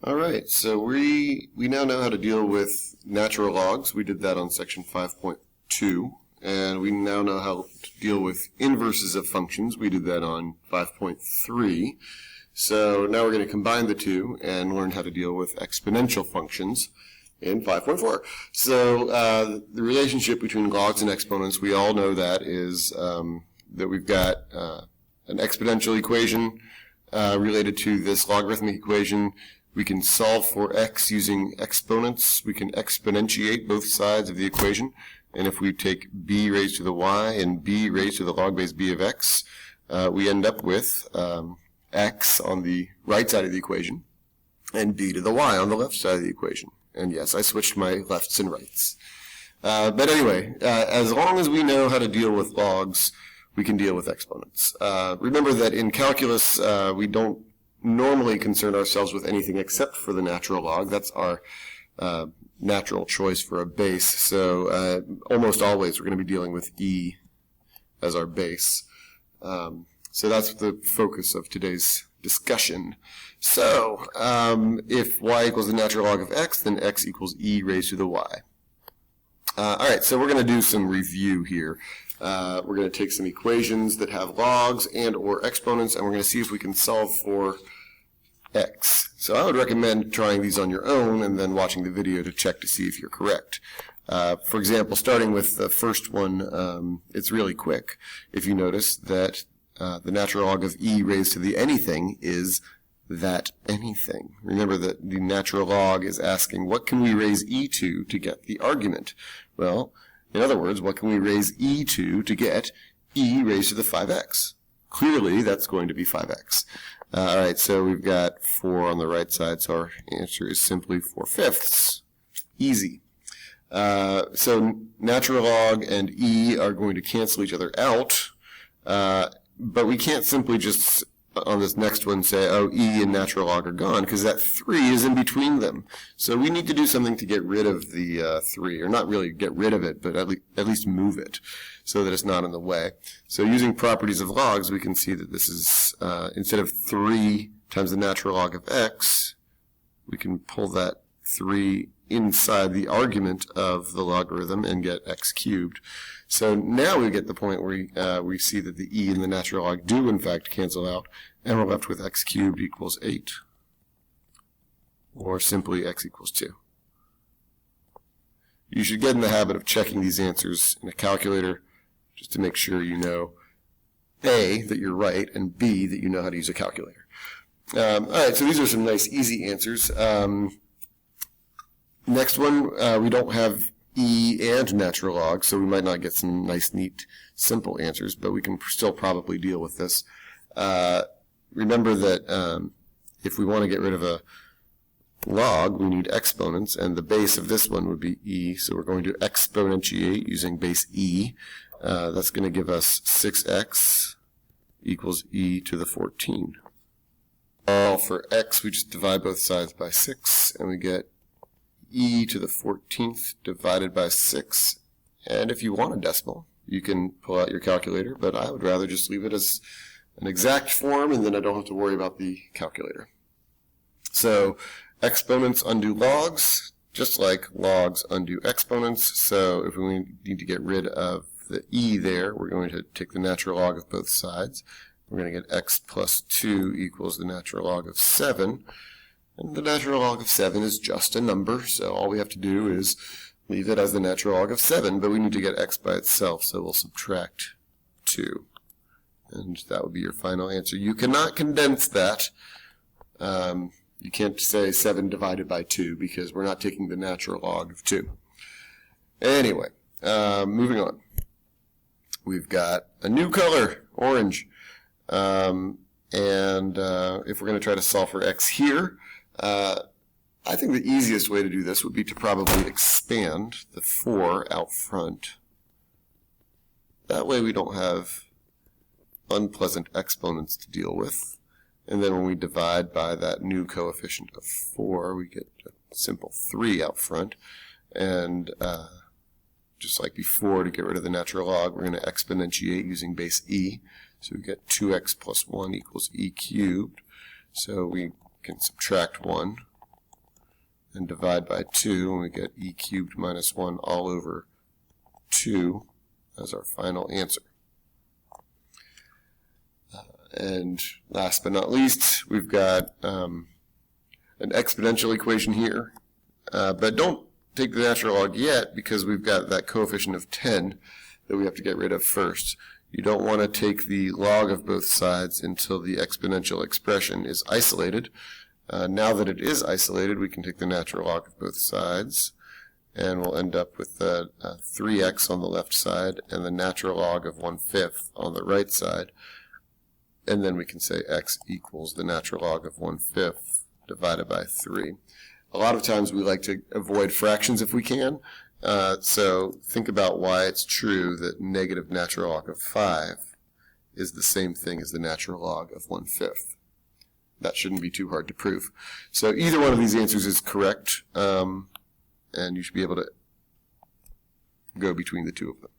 All right, so we now know how to deal with natural logs. We did that on section 5.2, and we now know how to deal with inverses of functions. We did that on 5.3. So now we're going to combine the two and learn how to deal with exponential functions in 5.4. So the relationship between logs and exponents, we all know that is that we've got an exponential equation related to this logarithmic equation. We can solve for x using exponents. We can exponentiate both sides of the equation. And if we take b raised to the y and b raised to the log base b of x, we end up with x on the right side of the equation and b to the y on the left side of the equation. And yes, I switched my lefts and rights. But anyway, as long as we know how to deal with logs, we can deal with exponents. Remember that in calculus, we don't normally concern ourselves with anything except for the natural log. That's our natural choice for a base. So almost always we're going to be dealing with e as our base. So that's the focus of today's discussion. So if y equals the natural log of x, then x equals e raised to the y. All right, so we're going to do some review here. We're going to take some equations that have logs and or exponents, and we're going to see if we can solve for x. So I would recommend trying these on your own and then watching the video to check to see if you're correct. For example, starting with the first one, it's really quick. If you notice that the natural log of e raised to the anything is that anything. Remember that the natural log is asking, what can we raise e to get the argument? Well, in other words, what can we raise e to get e raised to the 5x? Clearly, that's going to be 5x. All right, so we've got 4 on the right side, so our answer is simply 4/5. Easy. So natural log and e are going to cancel each other out, but we can't simply just, on this next one, say, oh, e and natural log are gone, because that 3 is in between them. So we need to do something to get rid of the 3, or not really get rid of it, but at least move it so that it's not in the way. So using properties of logs, we can see that this is, instead of 3 times the natural log of x, we can pull that 3 inside the argument of the logarithm and get x cubed. So now we get the point where we see that the e and the natural log do in fact cancel out, and we're left with x cubed equals 8, or simply x equals 2. You should get in the habit of checking these answers in a calculator just to make sure you know A, that you're right, and B, that you know how to use a calculator. All right, so these are some nice easy answers. Next one, we don't have e and natural log, so we might not get some nice, neat, simple answers, but we can still probably deal with this. Remember that if we want to get rid of a log, we need exponents, and the base of this one would be e, so we're going to exponentiate using base e. That's going to give us 6x equals e to the 14. For x, we just divide both sides by 6, and we get e to the 14th divided by 6. And if you want a decimal, you can pull out your calculator, but I would rather just leave it as an exact form, and then I don't have to worry about the calculator. So exponents undo logs, just like logs undo exponents. So if we need to get rid of the e there, we're going to take the natural log of both sides. We're going to get x plus 2 equals the natural log of 7. And the natural log of 7 is just a number, so all we have to do is leave it as the natural log of 7, but we need to get x by itself, so we'll subtract 2. And that would be your final answer. You cannot condense that. You can't say 7 divided by 2, because we're not taking the natural log of 2. Anyway, moving on. We've got a new color, orange. And if we're going to try to solve for x here, I think the easiest way to do this would be to probably expand the 4 out front. That way we don't have unpleasant exponents to deal with. And then when we divide by that new coefficient of 4, we get a simple 3 out front. And just like before, to get rid of the natural log, we're going to exponentiate using base e. So we get 2x plus 1 equals e cubed. So we can subtract 1. and divide by 2, and we get e cubed minus 1 all over 2 as our final answer. And last but not least, we've got an exponential equation here, but don't take the natural log yet because we've got that coefficient of 10 that we have to get rid of first. You don't want to take the log of both sides until the exponential expression is isolated. Now that it is isolated, we can take the natural log of both sides, and we'll end up with 3x on the left side and the natural log of 1/5 on the right side. And then we can say x equals the natural log of 1/5 divided by 3. A lot of times we like to avoid fractions if we can, so think about why it's true that negative natural log of 5 is the same thing as the natural log of 1/5. That shouldn't be too hard to prove. So either one of these answers is correct, and you should be able to go between the two of them.